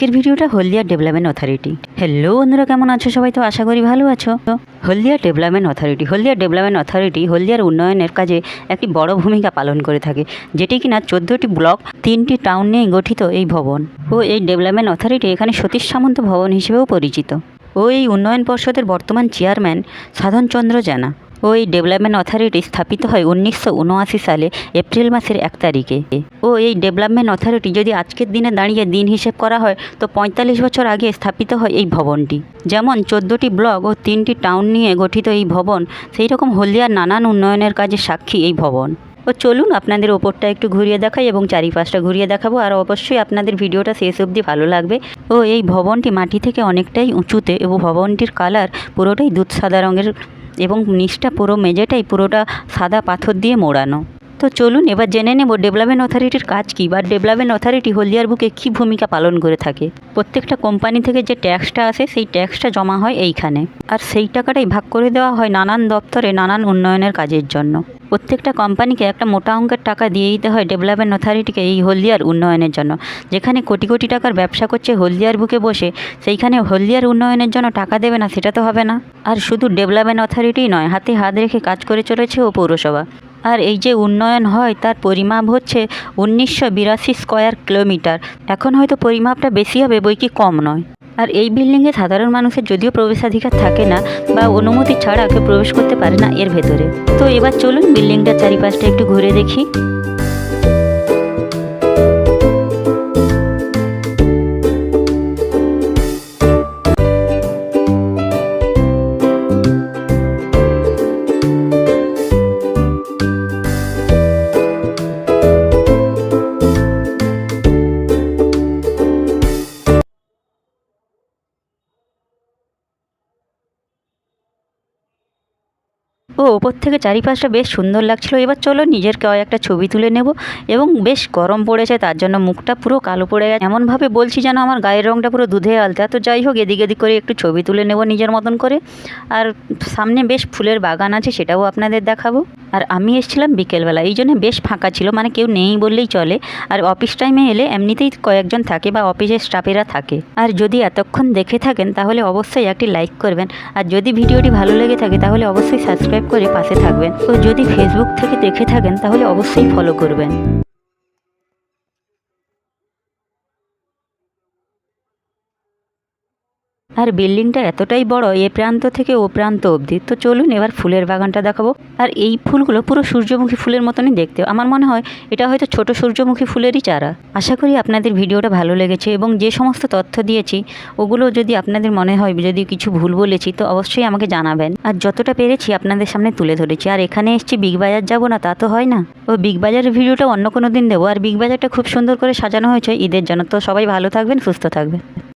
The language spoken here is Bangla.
আজকের ভিডিওটা হলদিয়া ডেভেলপমেন্ট অথরিটি। হ্যালো বন্ধুরা, কেমন আছো সবাই? তো আশা করি ভালো আছো। হলদিয়া ডেভেলপমেন্ট অথরিটি হলদিয়ার উন্নয়নের কাজে একটি বড় ভূমিকা পালন করে থাকে, যেটি কিনা 14টি ব্লক 3টি টাউন নিয়ে গঠিত এই ভবন। ও এই ডেভেলপমেন্ট অথরিটি এখানে সতীশ সামন্ত ভবন হিসেবেও পরিচিত। ও এই উন্নয়ন পর্ষদের বর্তমান চেয়ারম্যান সাধন চন্দ্র জানা। ও এই ডেভেলপমেন্ট অথরিটি স্থাপিত হয় 1979 সালে এপ্রিল মাসের 1 তারিখে। ও এই ডেভেলপমেন্ট অথরিটি যদি আজকের দিনে দাঁড়িয়ে দিন হিসেব করা হয় তো 45 বছর আগে স্থাপিত হয় এই ভবনটি। যেমন 14টি ব্লক ও 3টি টাউন নিয়ে গঠিত এই ভবন, সেই রকম হলদিয়ার নানান উন্নয়নের কাজে সাক্ষী এই ভবন। ও চলুন আপনাদের ওপরটা একটু ঘুরিয়ে দেখাই এবং চারিপাশটা ঘুরিয়ে দেখাবো, আর অবশ্যই আপনাদের ভিডিওটা শেষ অবধি ভালো লাগবে। ও এই ভবনটি মাটি থেকে অনেকটাই উঁচুতে এবং ভবনটির কালার পুরোটাই দুধ সাদা রঙের এবং নিচটা পুরো মেঝেটাই পুরোটা সাদা পাথর দিয়ে মোড়ানো। তো চলুন এবার জেনে নেব ডেভেলপমেন্ট অথরিটির কাজ কী, বা ডেভেলপমেন্ট অথরিটি হলদিয়ার বুকে কী ভূমিকা পালন করে থাকে। প্রত্যেকটা কোম্পানি থেকে যে ট্যাক্সটা আসে সেই ট্যাক্সটা জমা হয় এইখানে, আর সেই টাকাটাই ভাগ করে দেওয়া হয় নানান দপ্তরে নানান উন্নয়নের কাজের জন্য। প্রত্যেকটা কোম্পানিকে একটা মোটা অঙ্কের টাকা দিয়ে দিতে হয় ডেভেলপমেন্ট অথরিটিকে এই হলদিয়ার উন্নয়নের জন্য। যেখানে কোটি কোটি টাকার ব্যবসা করছে হলদিয়ার বুকে বসে, সেইখানে হলদিয়ার উন্নয়নের জন্য টাকা দেবে না সেটা তো হবে না। আর শুধু ডেভেলপমেন্ট অথরিটিই নয়, হাতে হাত রেখে কাজ করে চলেছে ও পৌরসভা। আর এই যে উন্নয়ন হয় তার পরিমাপ হচ্ছে 1982 স্কোয়ার কিলোমিটার। এখন হয়তো পরিমাপটা বেশি হবে, বই কি কম নয়। আর এই বিল্ডিংয়ে সাধারণ মানুষের যদিও প্রবেশাধিকার থাকে না বা অনুমতি ছাড়া কেউ প্রবেশ করতে পারে না এর ভেতরে। তো এবার চলুন বিল্ডিংটার চারিপাশটা একটু ঘুরে দেখি। ও ওপর থেকে চারিপাশটা বেশ সুন্দর লাগছিল। এবার চলো নিজের কয়েকটা ছবি তুলে নেব। এবং বেশ গরম পড়েছে, তার জন্য মুখটা পুরো কালো পড়ে গেছে, এমনভাবে বলছি যেন আমার গায়ের রঙটা পুরো দুধে আলতা। তো যাই হোক, এদিক এদিক করে একটু ছবি তুলে নেব নিজের মতন করে। আর সামনে বেশ ফুলের বাগান আছে, সেটাও আপনাদের দেখাবো। আর আমি এসেছিলাম বিকেলবেলা, এই জন্য বেশ ফাঁকা ছিল, মানে কেউ নেই বললেই চলে। আর অফিস টাইমে এলে এমনিতেই কয়েকজন থাকে বা অফিসের স্টাফেরা থাকে। আর যদি এতক্ষণ দেখে থাকেন তাহলে অবশ্যই একটি লাইক করবেন, আর যদি ভিডিওটি ভালো লেগে থাকে তাহলে অবশ্যই সাবস্ক্রাইব করে পাশে থাকবেন। তো যদি ফেসবুক থেকে দেখে থাকেন তাহলে অবশ্যই ফলো করবেন। আর বিল্ডিংটা এতটাই বড়, এ প্রান্ত থেকে ও প্রান্ত অবধি। তো চলুন এবার ফুলের বাগানটা দেখাবো। আর এই ফুলগুলো পুরো সূর্যমুখী ফুলের মতনই দেখতে। আমার মনে হয় এটা হয়তো ছোট সূর্যমুখী ফুলেরই চারা। আশা করি আপনাদের ভিডিওটা ভালো লেগেছে এবং যে সমস্ত তথ্য দিয়েছি ওগুলো যদি আপনাদের মনে হয় যদি কিছু ভুল বলেছি তো অবশ্যই আমাকে জানাবেন। আর যতটা পেরেছি আপনাদের সামনে তুলে ধরেছি। আর এখানে এসেছি, বিগ বাজার যাবো না তা তো হয় না। ও বিগ বাজারের ভিডিওটা অন্য কোনো দিন দেবো। আর বিগ বাজারটা খুব সুন্দর করে সাজানো হয়েছে ঈদের জন্য। তো সবাই ভালো থাকবেন, সুস্থ থাকবেন।